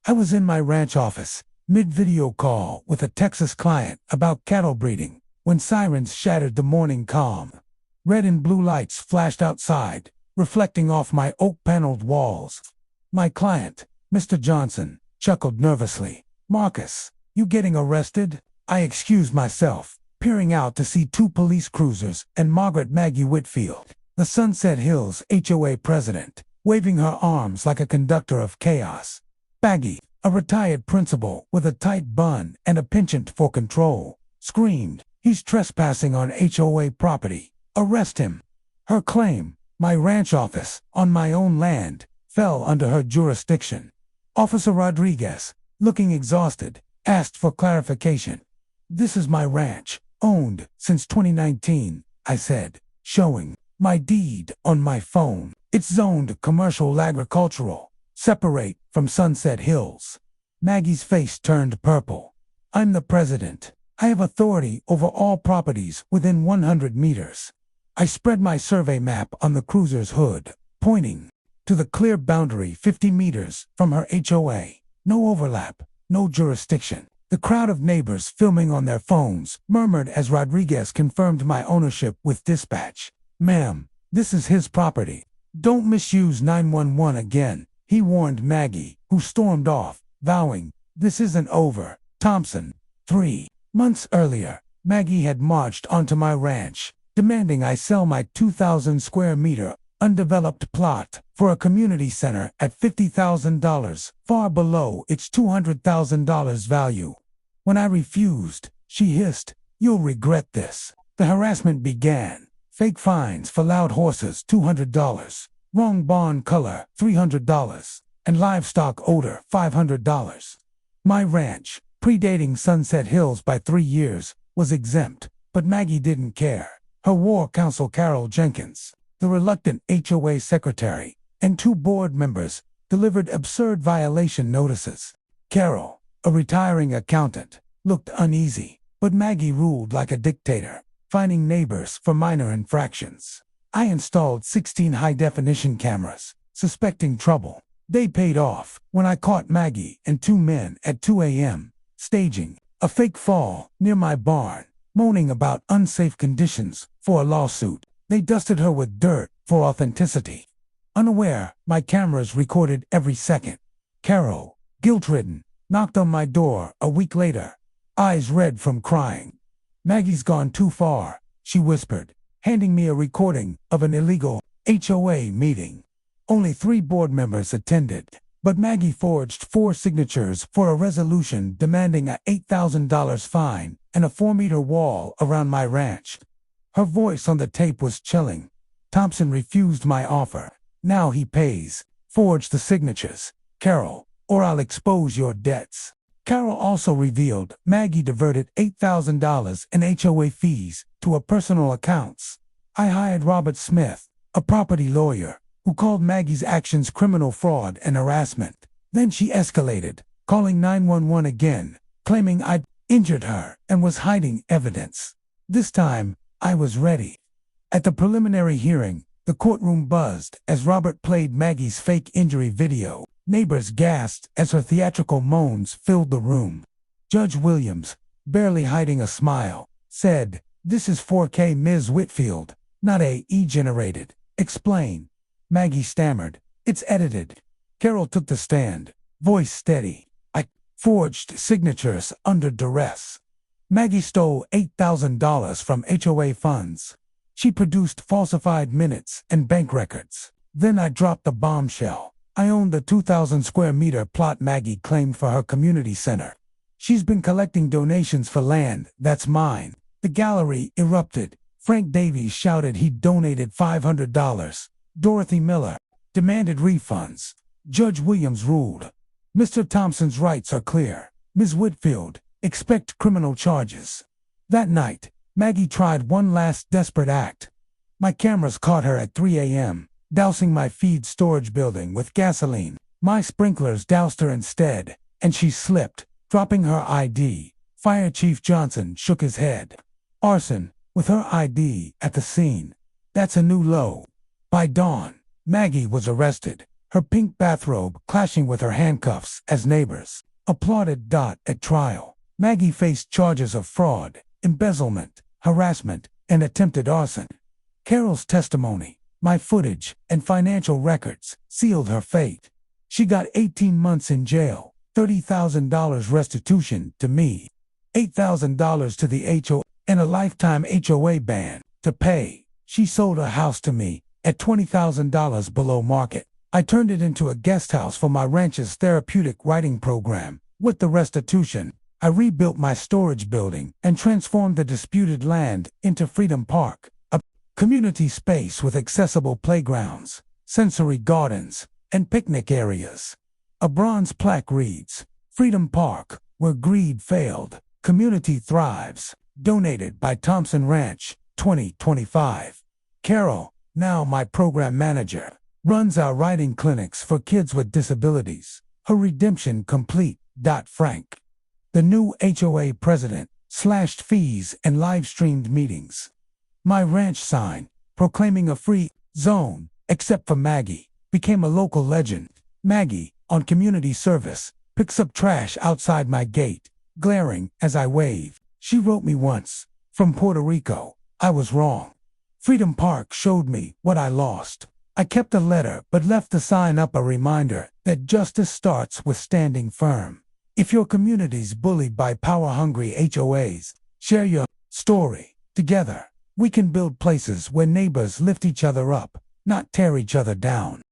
I was in my ranch office, mid-video call with a Texas client about cattle breeding, when sirens shattered the morning calm. Red and blue lights flashed outside, reflecting off my oak-paneled walls. My client, Mr. Johnson, chuckled nervously. "Marcus, you getting arrested?" I excused myself, peering out to see two police cruisers and Margaret Maggie Whitfield, the Sunset Hills HOA president, waving her arms like a conductor of chaos. Baggy, a retired principal with a tight bun and a penchant for control, screamed, "He's trespassing on HOA property. Arrest him." Her claim, my ranch office, on my own land, fell under her jurisdiction. Officer Rodriguez, looking exhausted, asked for clarification. "This is my ranch, owned since 2019, I said, showing my deed on my phone. "It's zoned commercial agricultural, separate from Sunset Hills." Maggie's face turned purple. "I'm the president. I have authority over all properties within 100 meters. I spread my survey map on the cruiser's hood, pointing to the clear boundary 50 meters from her HOA. No overlap, no jurisdiction. The crowd of neighbors filming on their phones murmured as Rodriguez confirmed my ownership with dispatch. "Ma'am, this is his property. Don't misuse 911 again," he warned Maggie, who stormed off, vowing, "This isn't over." Thompson. 3 months earlier, Maggie had marched onto my ranch, demanding I sell my 2,000 square meter undeveloped plot for a community center at $50,000, far below its $200,000 value. When I refused, she hissed, "You'll regret this." The harassment began. Fake fines for loud horses, $200, wrong barn color, $300, and livestock odor, $500. My ranch, predating Sunset Hills by 3 years, was exempt, but Maggie didn't care. Her war counsel Carol Jenkins, the reluctant HOA secretary, and 2 board members delivered absurd violation notices. Carol, a retiring accountant, looked uneasy, but Maggie ruled like a dictator, fining neighbors for minor infractions. I installed 16 high-definition cameras, suspecting trouble. They paid off when I caught Maggie and 2 men at 2 a.m. staging a fake fall near my barn, moaning about unsafe conditions for a lawsuit. They dusted her with dirt for authenticity. Unaware, my cameras recorded every second. Carol, guilt-ridden, knocked on my door a week later, eyes red from crying. "Maggie's gone too far," she whispered, handing me a recording of an illegal HOA meeting. Only 3 board members attended, but Maggie forged 4 signatures for a resolution demanding a $8,000 fine and a 4-meter wall around my ranch. Her voice on the tape was chilling. "Thompson refused my offer. Now he pays. Forge the signatures, Carol, or I'll expose your debts." Carol also revealed Maggie diverted $8,000 in HOA fees to her personal accounts. I hired Robert Smith, a property lawyer, who called Maggie's actions criminal fraud and harassment. Then she escalated, calling 911 again, claiming I'd injured her and was hiding evidence. This time, I was ready. At the preliminary hearing, the courtroom buzzed as Robert played Maggie's fake injury video. Neighbors gasped as her theatrical moans filled the room. Judge Williams, barely hiding a smile, said, "This is 4K Ms. Whitfield, not AI-generated. Explain." Maggie stammered, "It's edited." Carol took the stand, voice steady. "I forged signatures under duress." Maggie stole $8,000 from HOA funds. She produced falsified minutes and bank records. Then I dropped the bombshell. I own the 2,000 square meter plot Maggie claimed for her community center. She's been collecting donations for land that's mine. The gallery erupted. Frank Davies shouted he'd donated $500. Dorothy Miller demanded refunds. Judge Williams ruled, "Mr. Thompson's rights are clear. Ms. Whitfield, expect criminal charges." That night, Maggie tried one last desperate act. My cameras caught her at 3 a.m., dousing my feed storage building with gasoline. My sprinklers doused her instead, and she slipped, dropping her ID. Fire Chief Johnson shook his head. Arson, with her ID at the scene. That's a new low. By dawn, Maggie was arrested, her pink bathrobe clashing with her handcuffs as neighbors applauded. At trial, Maggie faced charges of fraud, embezzlement, harassment, and attempted arson. Carol's testimony, my footage, and financial records sealed her fate. She got 18 months in jail, $30,000 restitution to me, $8,000 to the HOA, and a lifetime HOA ban to pay. She sold a house to me at $20,000 below market. I turned it into a guest house for my ranch's therapeutic writing program. With the restitution, I rebuilt my storage building and transformed the disputed land into Freedom Park, a community space with accessible playgrounds, sensory gardens, and picnic areas. A bronze plaque reads, Freedom Park, where greed failed, community thrives. Donated by Thompson Ranch, 2025. Carol, now my program manager, runs our writing clinics for kids with disabilities. Her redemption complete. Frank, the new HOA president, slashed fees and live-streamed meetings. My ranch sign, proclaiming a free zone, except for Maggie, became a local legend. Maggie, on community service, picks up trash outside my gate, glaring as I wave. She wrote me once, from Puerto Rico, I was wrong. Freedom Park showed me what I lost. I kept the letter but left the sign up, a reminder that justice starts with standing firm. If your community's bullied by power-hungry HOAs, share your story. Together, we can build places where neighbors lift each other up, not tear each other down.